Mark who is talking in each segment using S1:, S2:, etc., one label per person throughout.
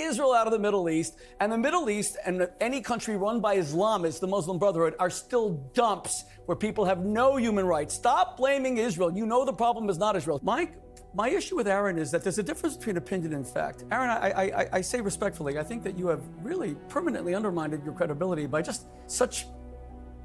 S1: Israel out of the Middle East, and the Middle East and any country run by Islamists, the Muslim Brotherhood, are still dumps where people have no human rights. Stop blaming Israel. You know the problem is not Israel. My issue with Aaron is that there's a difference between opinion and fact. Aaron, I say respectfully, I think that you have really permanently undermined your credibility by just such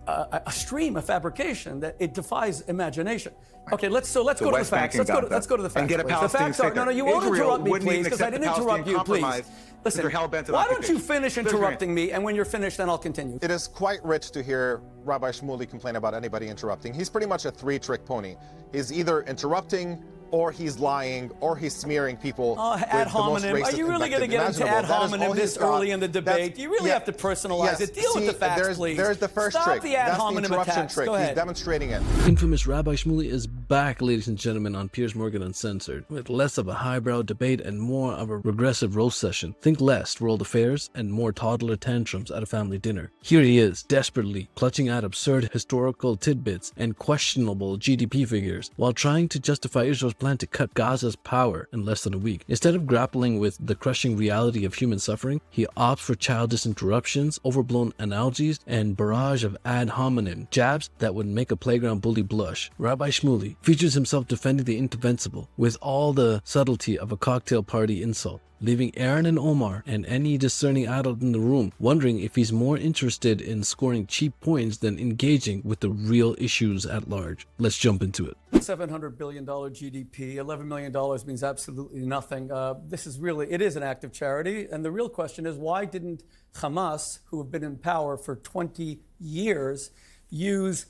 S1: a stream of fabrication that it defies imagination. Okay, let's go to the facts. Let's go to the facts.
S2: And get a Palestinian
S1: the facts are, no, you won't interrupt me, please, because I didn't interrupt you, please. Listen, why don't you finish interrupting me, and when you're finished, then I'll continue.
S3: It is quite rich to hear Rabbi Shmuley complain about anybody interrupting. He's pretty much a three-trick pony. He's either interrupting, or he's lying, or he's smearing people
S1: ad hominem. Are you really going to get into ad hominem this early in the debate? You really have to personalize it. Deal with the facts, please.
S3: There's the first
S1: Stop
S3: trick.
S1: the ad
S3: That's
S1: hominem
S3: the interruption
S1: attacks.
S3: trick.
S1: Go ahead.
S3: He's demonstrating it.
S4: Infamous Rabbi Shmuley is back, ladies and gentlemen, on Piers Morgan Uncensored, with less of a highbrow debate and more of a regressive roast session. Think less world affairs and more toddler tantrums at a family dinner. Here he is, desperately clutching at absurd historical tidbits and questionable GDP figures, while trying to justify Israel's plan to cut Gaza's power in less than a week. Instead of grappling with the crushing reality of human suffering, he opts for childish interruptions, overblown analogies, and barrage of ad hominem jabs that would make a playground bully blush. Rabbi Shmuley features himself defending the indefensible with all the subtlety of a cocktail party insult, leaving Aaron and Omar and any discerning adult in the room wondering if he's more interested in scoring cheap points than engaging with the real issues at large. Let's jump into it.
S1: $700 billion GDP, $11 million means absolutely nothing. It is an act of charity. And the real question is, why didn't Hamas, who have been in power for 20 years, use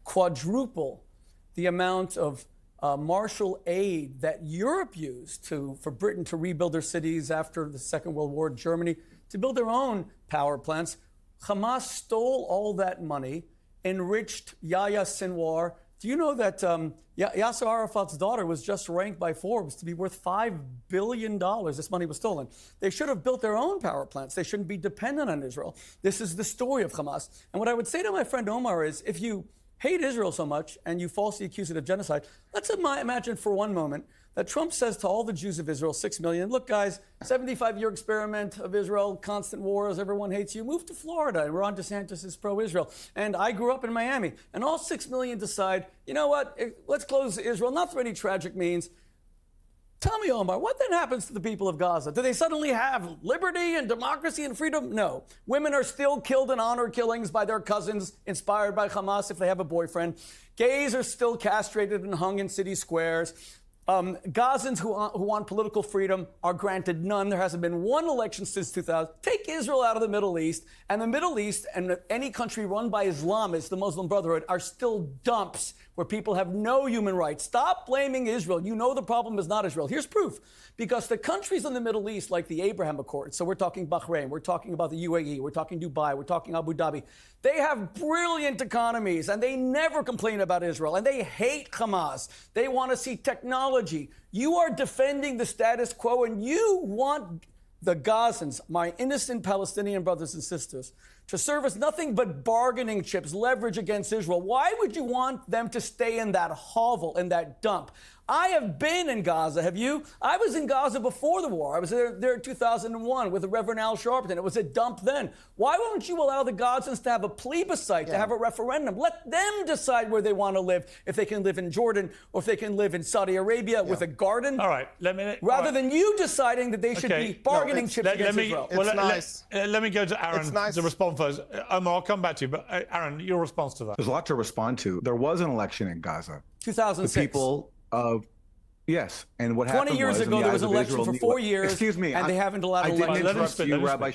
S1: quadruple the amount of Marshall aid that Europe used for Britain to rebuild their cities after the Second World War, Germany, to build their own power plants? Hamas stole all that money, enriched Yahya Sinwar. Do you know that Yasser Arafat's daughter was just ranked by Forbes to be worth $5 billion? This money was stolen. They should have built their own power plants. They shouldn't be dependent on Israel. This is the story of Hamas. And what I would say to my friend Omar is, if you hate Israel so much and you falsely accuse it of genocide, let's imagine for one moment that Trump says to all the Jews of Israel, 6 million, look guys, 75-year experiment of Israel, constant wars, everyone hates you, move to Florida, and Ron DeSantis is pro-Israel. And I grew up in Miami, and all 6 million decide, you know what, let's close Israel, not through any tragic means. Tell me, Omar, what then happens to the people of Gaza? Do they suddenly have liberty and democracy and freedom? No. Women are still killed in honor killings by their cousins, inspired by Hamas if they have a boyfriend. Gays are still castrated and hung in city squares. Gazans who want political freedom are granted none. There hasn't been one election since 2000. Take Israel out of the Middle East, and the Middle East and any country run by Islamists, the Muslim Brotherhood, are still dumps where people have no human rights. Stop blaming Israel. You know the problem is not Israel. Here's proof. Because the countries in the Middle East, like the Abraham Accords, so we're talking Bahrain, we're talking about the UAE, we're talking Dubai, we're talking Abu Dhabi, they have brilliant economies, and they never complain about Israel, and they hate Hamas. They want to see technology. You are defending the status quo, and you want the Gazans, my innocent Palestinian brothers and sisters, to serve as nothing but bargaining chips, leverage against Israel. Why would you want them to stay in that hovel, in that dump? I have been in Gaza, have you? I was in Gaza before the war. I was there in 2001 with the Reverend Al Sharpton. It was a dump then. Why won't you allow the Gazans to have a plebiscite, to have a referendum? Let them decide where they want to live, if they can live in Jordan or if they can live in Saudi Arabia with a garden.
S5: All right,
S1: rather than you deciding that they should be bargaining chips against Israel.
S5: Let me go to Aaron to respond first. Omar, I'll come back to you, but Aaron, your response to that.
S2: There's a lot to respond to. There was an election in Gaza.
S1: 2006.
S2: The people of yes, and what happened
S1: 20 years ago, there was an election for 4 years.
S2: Excuse me,
S1: and they haven't allowed an election.
S2: I didn't interrupt you, Rabbi.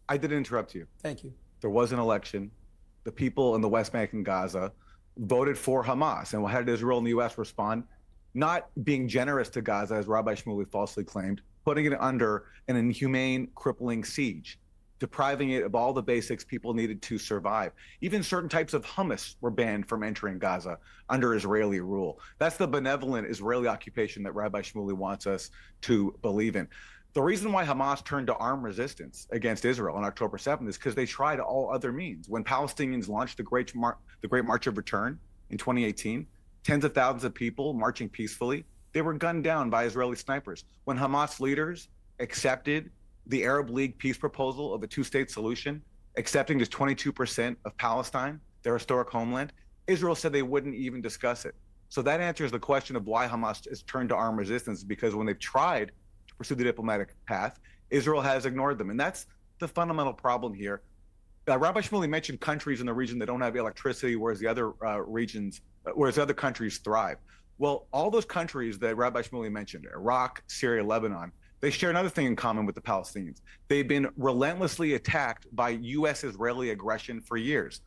S2: I didn't interrupt you.
S1: Thank you.
S2: There was an election. The people in the West Bank and Gaza voted for Hamas, and how did Israel and the U.S. respond? Not being generous to Gaza, as Rabbi Shmuley falsely claimed, putting it under an inhumane, crippling siege, depriving it of all the basics people needed to survive. Even certain types of hummus were banned from entering Gaza under Israeli rule. That's the benevolent Israeli occupation that Rabbi Shmuley wants us to believe in. The reason why Hamas turned to armed resistance against Israel on October 7th is because they tried all other means. When Palestinians launched the Great March of Return in 2018, tens of thousands of people marching peacefully, they were gunned down by Israeli snipers. When Hamas leaders accepted the Arab League peace proposal of a two-state solution, accepting just 22% of Palestine, their historic homeland, Israel said they wouldn't even discuss it. So that answers the question of why Hamas has turned to armed resistance, because when they've tried to pursue the diplomatic path, Israel has ignored them. And that's the fundamental problem here. Rabbi Shmuley mentioned countries in the region that don't have electricity, whereas the other whereas other countries thrive. Well, all those countries that Rabbi Shmuley mentioned, Iraq, Syria, Lebanon, they share another thing in common with the Palestinians. They've been relentlessly attacked by U.S.-Israeli aggression for years.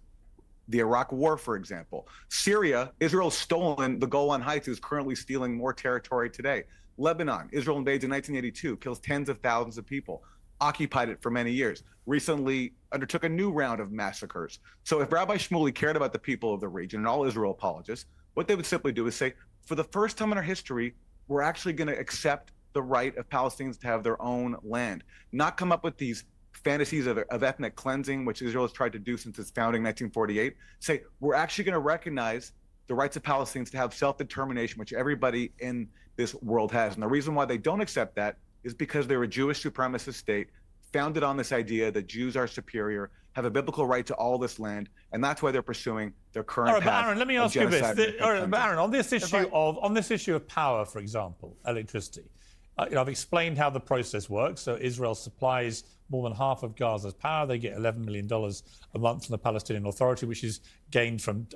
S2: The Iraq War, for example. Syria, Israel's stolen the Golan Heights, is currently stealing more territory today. Lebanon, Israel invades in 1982, kills tens of thousands of people, occupied it for many years, recently undertook a new round of massacres. So if Rabbi Shmuley cared about the people of the region and all Israel apologists, what they would simply do is say, for the first time in our history, we're actually going to accept the right of Palestinians to have their own land, not come up with these fantasies of ethnic cleansing, which Israel has tried to do since its founding in 1948, say, we're actually going to recognize the rights of Palestinians to have self-determination, which everybody in this world has. And the reason why they don't accept that is because they're a Jewish supremacist state founded on this idea that Jews are superior, have a biblical right to all this land, and that's why they're pursuing their current path.
S5: All right, but Aaron, let me ask you this. Aaron, on this issue of power, for example, electricity, I've explained how the process works. So Israel supplies more than half of Gaza's power. They get $11 million a month from the Palestinian Authority, which is gained from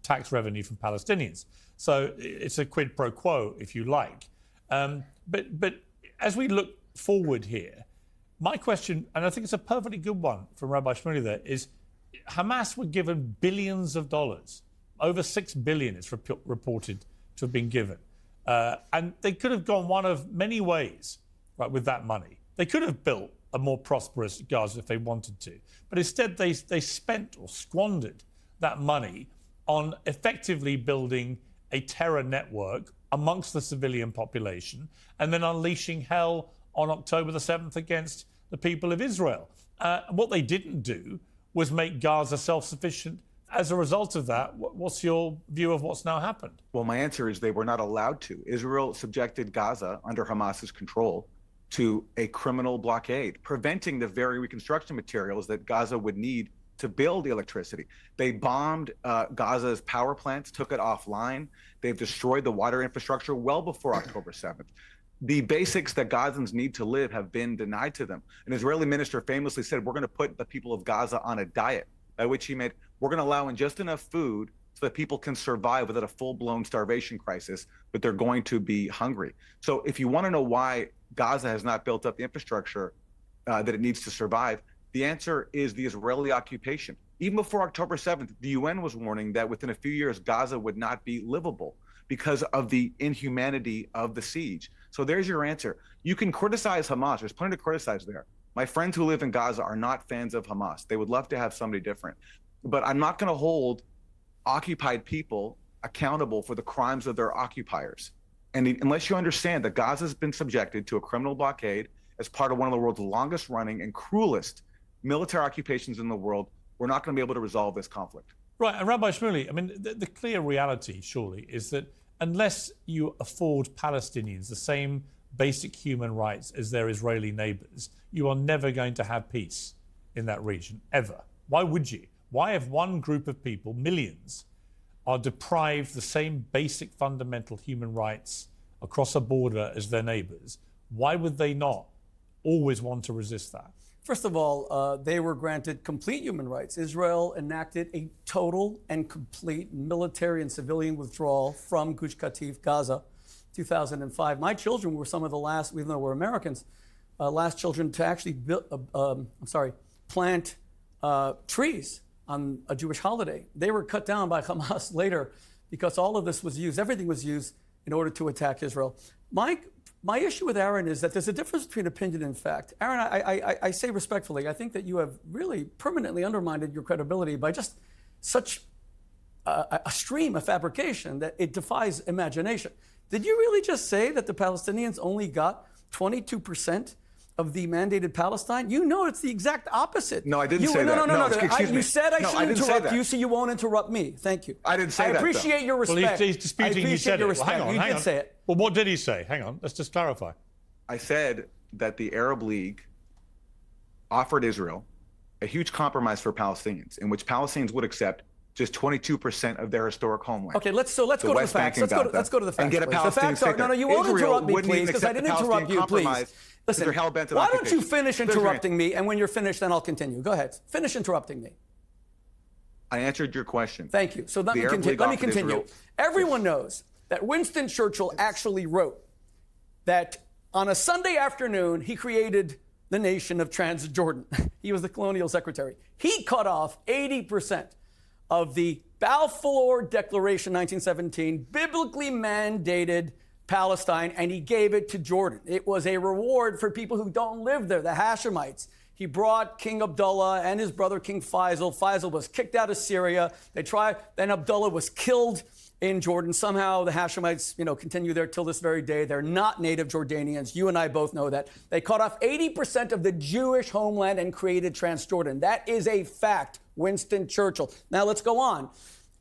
S5: tax revenue from Palestinians. So it's a quid pro quo, if you like. But as we look forward here, my question, and I think it's a perfectly good one from Rabbi Shmuley there, is Hamas were given billions of dollars. Over $6 billion it's reported to have been given. And they could have gone one of many ways, right, with that money. They could have built a more prosperous Gaza if they wanted to. But instead, they spent or squandered that money on effectively building a terror network amongst the civilian population and then unleashing hell on October the 7th against the people of Israel. What they didn't do was make Gaza self-sufficient. As a result of that, what's your view of what's now happened?
S2: Well, my answer is they were not allowed to. Israel subjected Gaza under Hamas's control to a criminal blockade, preventing the very reconstruction materials that Gaza would need to build electricity. They bombed Gaza's power plants, took it offline. They've destroyed the water infrastructure well before October 7th. The basics that Gazans need to live have been denied to them. An Israeli minister famously said, we're going to put the people of Gaza on a diet, by which he meant we're going to allow in just enough food so that people can survive without a full-blown starvation crisis, but they're going to be hungry. So if you want to know why Gaza has not built up the infrastructure that it needs to survive, the answer is the Israeli occupation. Even before October 7th, the UN was warning that within a few years, Gaza would not be livable because of the inhumanity of the siege. So there's your answer. You can criticize Hamas. There's plenty to criticize there. My friends who live in Gaza are not fans of Hamas. They would love to have somebody different. But I'm not going to hold occupied people accountable for the crimes of their occupiers. And unless you understand that Gaza has been subjected to a criminal blockade as part of one of the world's longest running and cruelest military occupations in the world, we're not going to be able to resolve this conflict.
S5: Right, and Rabbi Shmuley, I mean, the clear reality, surely, is that unless you afford Palestinians the same basic human rights as their Israeli neighbors, you are never going to have peace in that region, ever. Why would you? Why, if one group of people, millions, are deprived the same basic fundamental human rights across a border as their neighbors, why would they not always want to resist that?
S1: First of all, they were granted complete human rights. Israel enacted a total and complete military and civilian withdrawal from Gush Katif, Gaza, 2005. My children were some of the last, even though we're Americans, last children to actually plant trees on a Jewish holiday. They were cut down by Hamas later because all of this was used, everything was used in order to attack Israel. My issue with Aaron is that there's a difference between opinion and fact. Aaron, I say respectfully, I think that you have really permanently undermined your credibility by just such a stream of fabrication that it defies imagination. Did you really just say that the Palestinians only got 22% of the mandated Palestine? You know it's the exact opposite.
S2: No, I didn't say that.
S1: No.
S2: Excuse me.
S1: You said I shouldn't interrupt you, so you won't interrupt me. Thank you.
S2: I didn't say that.
S1: I appreciate your respect.
S5: Well, he's disputing you said it. Well, hang on.
S1: You did say it.
S5: Well, what did he say? Hang on. Let's just clarify.
S2: I said that the Arab League offered Israel a huge compromise for Palestinians, in which Palestinians would accept just 22% of their historic homeland.
S1: Okay, let's go to the facts. Let's go to the facts.
S2: And get a
S1: please.
S2: Palestinian
S1: The facts are, no, you won't interrupt me, please, because I didn't interrupt you, please. Listen, why don't you finish interrupting me, and when you're finished, then I'll continue. Go ahead. Finish interrupting me.
S2: I answered your question.
S1: Thank you. So let me continue. Everyone knows that Winston Churchill actually wrote that on a Sunday afternoon, he created the nation of Transjordan. He was the colonial secretary. He cut off 80% of the Balfour Declaration 1917, biblically mandated Palestine, and he gave it to Jordan. It was a reward for people who don't live there, the Hashemites. He brought King Abdullah and his brother King Faisal. Faisal was kicked out of Syria. Then Abdullah was killed in Jordan. Somehow the Hashemites, continue there till this very day. They're not native Jordanians. You and I both know that. They cut off 80% of the Jewish homeland and created Transjordan. That is a fact. Winston Churchill. Now let's go on.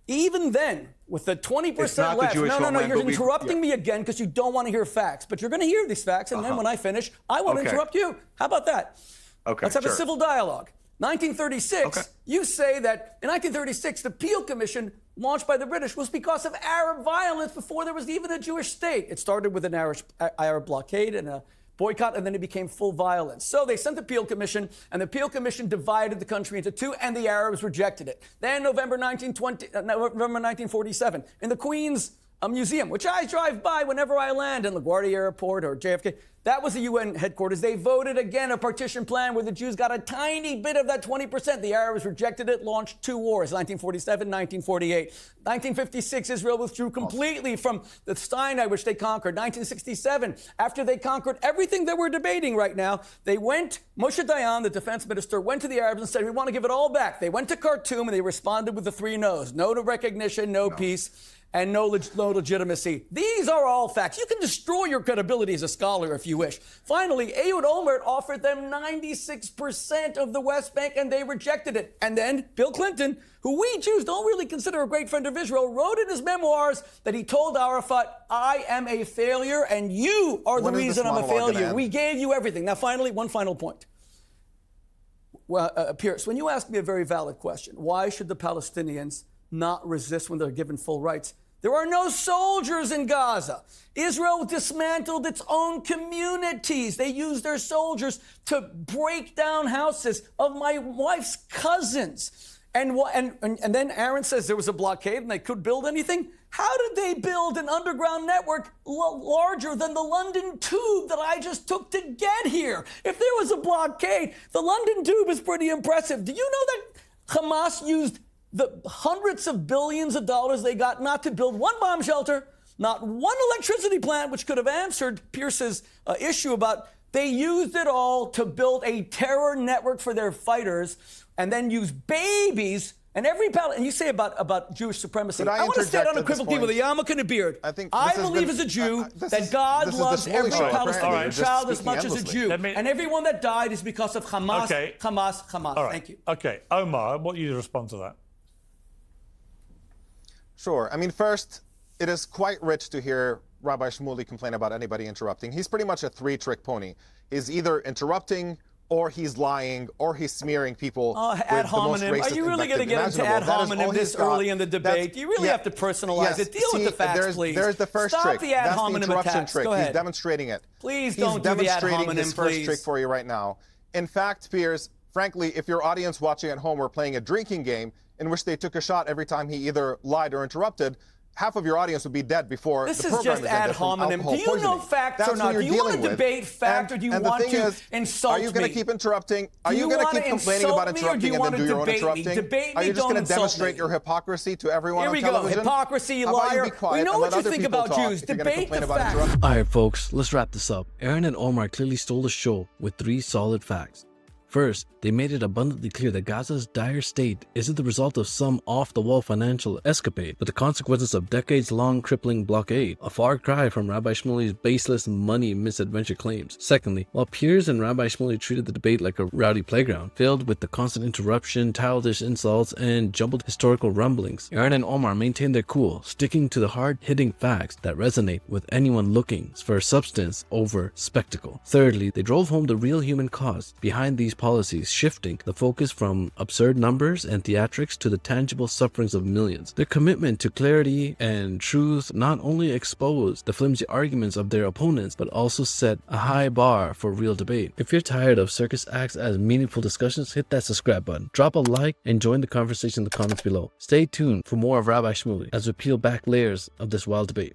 S1: Even then, with the 20% left, no, you're interrupting me again because you don't want to hear facts. But you're going to hear these facts, and then when I finish, I want to interrupt you. How about that?
S2: Okay,
S1: let's have a civil dialogue. 1936, you say that in 1936, the Peel Commission launched by the British was because of Arab violence before there was even a Jewish state. It started with an Arab blockade and a boycott, and then it became full violence. So they sent the Peel Commission, and the Peel Commission divided the country into two, and the Arabs rejected it. Then November 1947, in the Queen's Museum, which I drive by whenever I land in LaGuardia Airport or JFK, that was the UN headquarters. They voted again a partition plan where the Jews got a tiny bit of that 20%. The Arabs rejected it, launched two wars, 1947, 1948. 1956, Israel withdrew completely from the Sinai, which they conquered. 1967, after they conquered everything that we're debating right now, Moshe Dayan, the defense minister, went to the Arabs and said, we want to give it all back. They went to Khartoum and they responded with the three no's. No to recognition, no peace, and no legitimacy. These are all facts. You can destroy your credibility as a scholar if you wish. Finally, Ehud Olmert offered them 96% of the West Bank, and they rejected it. And then Bill Clinton, who we Jews don't really consider a great friend of Israel, wrote in his memoirs that he told Arafat, I am a failure, and you are the reason I'm a failure. We gave you everything. Now, finally, one final point. Well, Piers, when you ask me a very valid question, why should the Palestinians not resist when they're given full rights? There are no soldiers in Gaza. Israel dismantled its own communities. They used their soldiers to break down houses of my wife's cousins. And then Aaron says there was a blockade and they could build anything. How did they build an underground network larger than the London Tube that I just took to get here? If there was a blockade, the London Tube is pretty impressive. Do you know that Hamas used the hundreds of billions of dollars they got not to build one bomb shelter, not one electricity plant, which could have answered Pierce's issue about they used it all to build a terror network for their fighters and then use babies and and you say about Jewish supremacy. I want to state unequivocally with a yarmulke and a beard. I believe as a Jew that God loves every Palestinian child as much as a Jew. And everyone that died is because of Hamas, Hamas.
S5: Right.
S1: Thank you.
S5: Okay, Omar, what do you respond to that?
S3: Sure. I mean, first, it is quite rich to hear Rabbi Shmuley complain about anybody interrupting. He's pretty much a three-trick pony. He's either interrupting, or he's lying, or he's smearing people
S1: ad hominem. Are you really going to get into ad hominem this early in the debate? You really have to personalize it. Deal with the facts, please.
S3: There's the first trick.
S1: Stop the ad hominem attacks.
S3: Trick.
S1: Go ahead.
S3: He's demonstrating it.
S1: Please don't do the ad hominem,
S3: his first trick for you right now. In fact, Piers, frankly, if your audience watching at home were playing a drinking game in which they took a shot every time he either lied or interrupted, half of your audience would be dead before the program is ended.
S1: This is just ad hominem. Do you know facts or not? Do you want to debate fact or do you want to insult me?
S3: Are you going to keep interrupting? Are you going to keep complaining about interrupting and then do your own interrupting? Are you just going to demonstrate your hypocrisy to everyone on television?
S1: Here we go. Hypocrisy, you liar. We know what you think about Jews. Debate the facts.
S4: All right, folks, let's wrap this up. Aaron and Omar clearly stole the show with 3 solid facts. First, they made it abundantly clear that Gaza's dire state isn't the result of some off-the-wall financial escapade, but the consequences of decades-long crippling blockade, a far cry from Rabbi Shmuley's baseless money misadventure claims. Secondly, while Piers and Rabbi Shmuley treated the debate like a rowdy playground, filled with the constant interruption, childish insults, and jumbled historical rumblings, Aaron and Omar maintained their cool, sticking to the hard-hitting facts that resonate with anyone looking for substance over spectacle. Thirdly, they drove home the real human cause behind these policies, shifting the focus from absurd numbers and theatrics to the tangible sufferings of millions. Their commitment to clarity and truth not only exposed the flimsy arguments of their opponents, but also set a high bar for real debate. If you're tired of circus acts as meaningful discussions, hit that subscribe button, drop a like, and join the conversation in the comments below. Stay tuned for more of Rabbi Shmuley as we peel back layers of this wild debate.